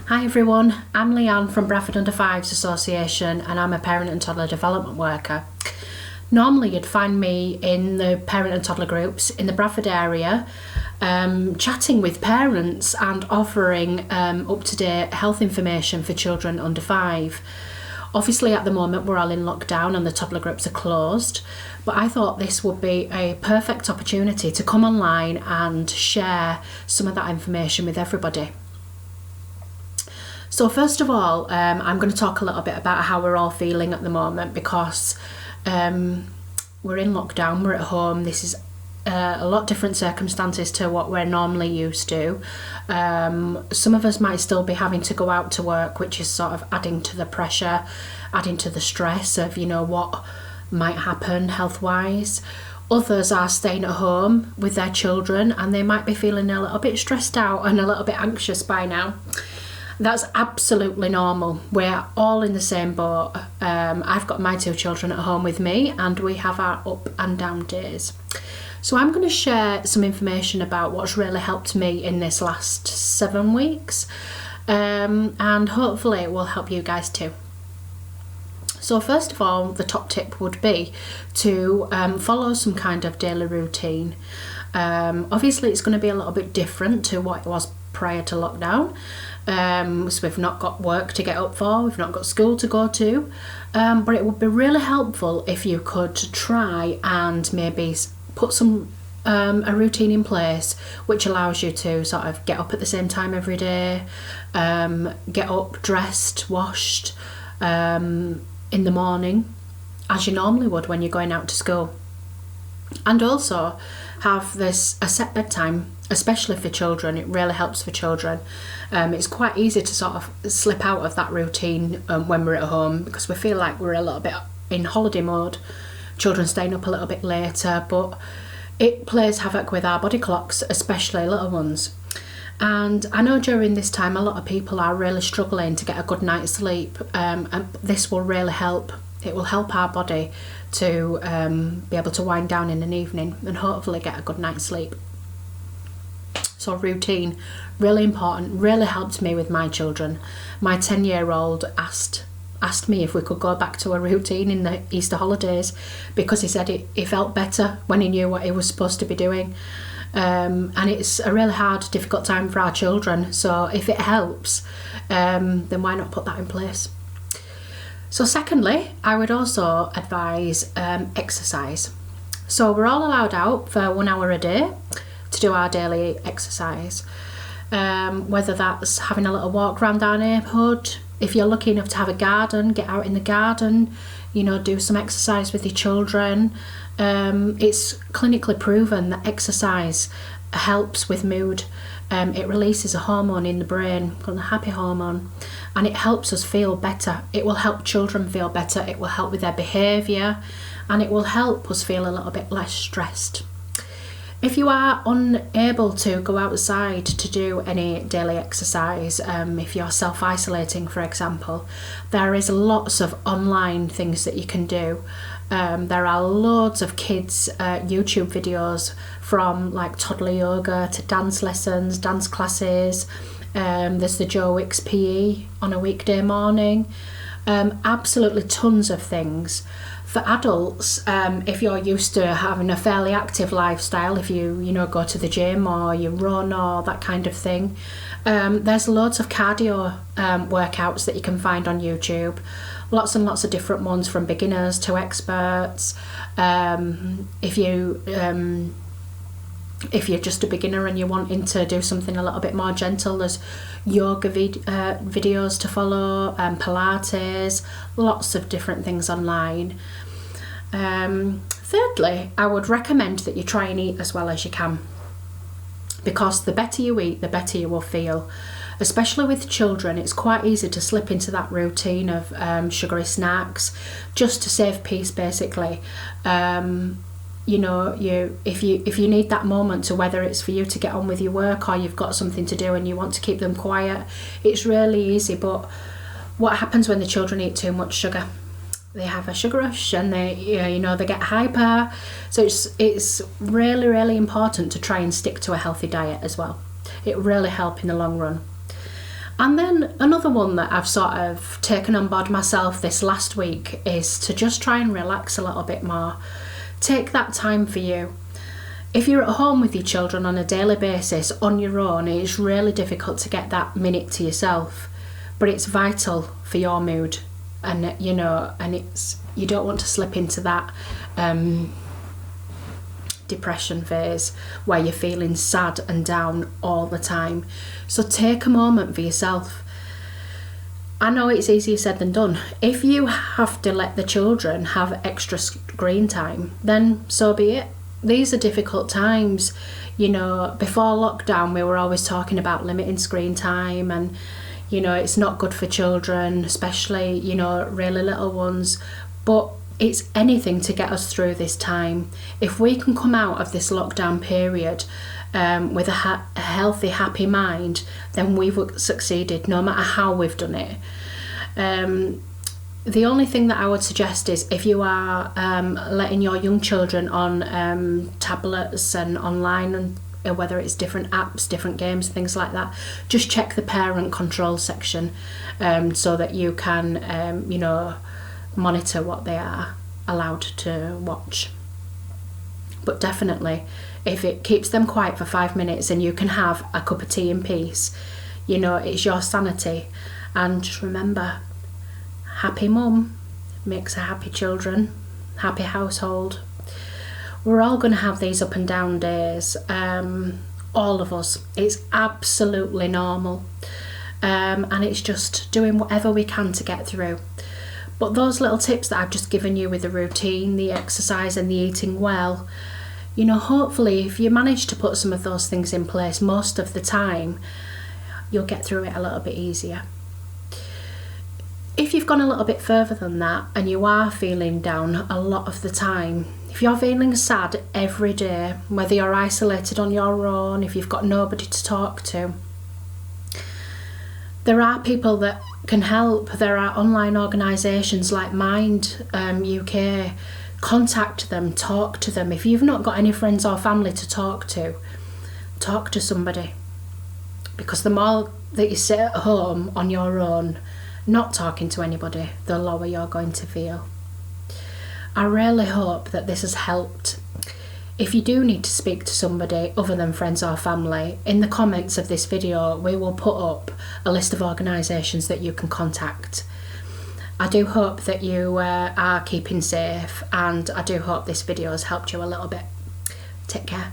Hi everyone, I'm Leanne from Bradford Under Fives Association and I'm a parent and toddler development worker. Normally you'd find me in the parent and toddler groups in the Bradford area, chatting with parents and offering up-to-date health information for children under 5. Obviously at the moment we're all in lockdown and the toddler groups are closed, but I thought this would be a perfect opportunity to come online and share some of that information with everybody. So first of all, I'm going to talk a little bit about how we're all feeling at the moment because we're in lockdown, we're at home. This is a lot different circumstances to what we're normally used to. Some of us might still be having to go out to work, which is sort of adding to the pressure, adding to the stress of, what might happen health-wise. Others are staying at home with their children and they might be feeling a little bit stressed out and a little bit anxious by now. That's absolutely normal. We're all in the same boat. I've got my 2 children at home with me and we have our up and down days. So I'm going to share some information about what's really helped me in this last 7 weeks, and hopefully it will help you guys too. So first of all, the top tip would be to follow some kind of daily routine. Obviously it's going to be a little bit different to what it was prior to lockdown. So we've not got work to get up for, we've not got school to go to, but it would be really helpful if you could try and maybe put a routine in place which allows you to sort of get up at the same time every day, get up, dressed, washed in the morning as you normally would when you're going out to school, and also have a set bedtime, especially for children. It really helps for children. It's quite easy to sort of slip out of that routine when we're at home because we feel like we're a little bit in holiday mode, children staying up a little bit later, but it plays havoc with our body clocks, especially little ones. And I know during this time a lot of people are really struggling to get a good night's sleep, and this will really help. It will help our body to be able to wind down in an evening and hopefully get a good night's sleep. So routine, really important, really helped me with my children. My 10-year-old asked me if we could go back to a routine in the Easter holidays because he said it felt better when he knew what he was supposed to be doing. And it's a really hard, difficult time for our children. So if it helps, then why not put that in place? So secondly, I would also advise exercise. So we're all allowed out for 1 hour a day to do our daily exercise, whether that's having a little walk around our neighbourhood. If you're lucky enough to have a garden, get out in the garden, do some exercise with your children. It's clinically proven that exercise helps with mood. It releases a hormone in the brain called the happy hormone, and it helps us feel better. It will help children feel better, it will help with their behaviour, and it will help us feel a little bit less stressed. If you are unable to go outside to do any daily exercise, if you're self-isolating, for example, there is lots of online things that you can do. There are loads of kids' YouTube videos, from like toddler yoga to dance lessons, dance classes. There's the Joe Wicks PE on a weekday morning. Absolutely tons of things. For adults, if you're used to having a fairly active lifestyle, if you go to the gym or you run or that kind of thing, there's loads of cardio workouts that you can find on YouTube. Lots and lots of different ones, from beginners to experts. If you're just a beginner and you're wanting to do something a little bit more gentle, there's yoga videos to follow, Pilates, lots of different things online. Thirdly, I would recommend that you try and eat as well as you can, because the better you eat, the better you will feel. Especially with children, it's quite easy to slip into that routine of sugary snacks just to save peace, basically. If you need that moment, to whether it's for you to get on with your work or you've got something to do and you want to keep them quiet, it's really easy. But what happens when the children eat too much sugar? They have a sugar rush and they get hyper. So it's really, really important to try and stick to a healthy diet as well. It really helps in the long run. And then another one that I've sort of taken on board myself this last week is to just try and relax a little bit more. Take that time for you. If you're at home with your children on a daily basis on your own, it's really difficult to get that minute to yourself, but it's vital for your mood. And you know, and it's, you don't want to slip into that depression phase where you're feeling sad and down all the time. So take a moment for yourself. I know it's easier said than done. If you have to let the children have extra screen time, then so be it. These are difficult times. You know, before lockdown we were always talking about limiting screen time, and you know, it's not good for children, especially, you know, really little ones, but it's anything to get us through this time. If we can come out of this lockdown period with a healthy, happy mind, then we've succeeded, no matter how we've done it. The only thing that I would suggest is, if you are letting your young children on tablets and online, and whether it's different apps, different games, things like that, just check the parent control section so that you can, you know, monitor what they are allowed to watch. But definitely, if it keeps them quiet for 5 minutes and you can have a cup of tea in peace, you know, it's your sanity. And just remember, happy mum makes a happy children, happy household. We're all going to have these up and down days, all of us. It's absolutely normal, and it's just doing whatever we can to get through. But those little tips that I've just given you with the routine, the exercise and the eating well, you know, hopefully if you manage to put some of those things in place most of the time, you'll get through it a little bit easier. If you've gone a little bit further than that and you are feeling down a lot of the time, if you're feeling sad every day, whether you're isolated on your own, if you've got nobody to talk to, there are people that can help. There are online organisations like Mind UK. Contact them, talk to them. If you've not got any friends or family to talk to somebody. Because the more that you sit at home on your own, not talking to anybody, the lower you're going to feel. I really hope that this has helped. If you do need to speak to somebody other than friends or family, in the comments of this video we will put up a list of organisations that you can contact. I do hope that you are keeping safe, and I do hope this video has helped you a little bit. Take care.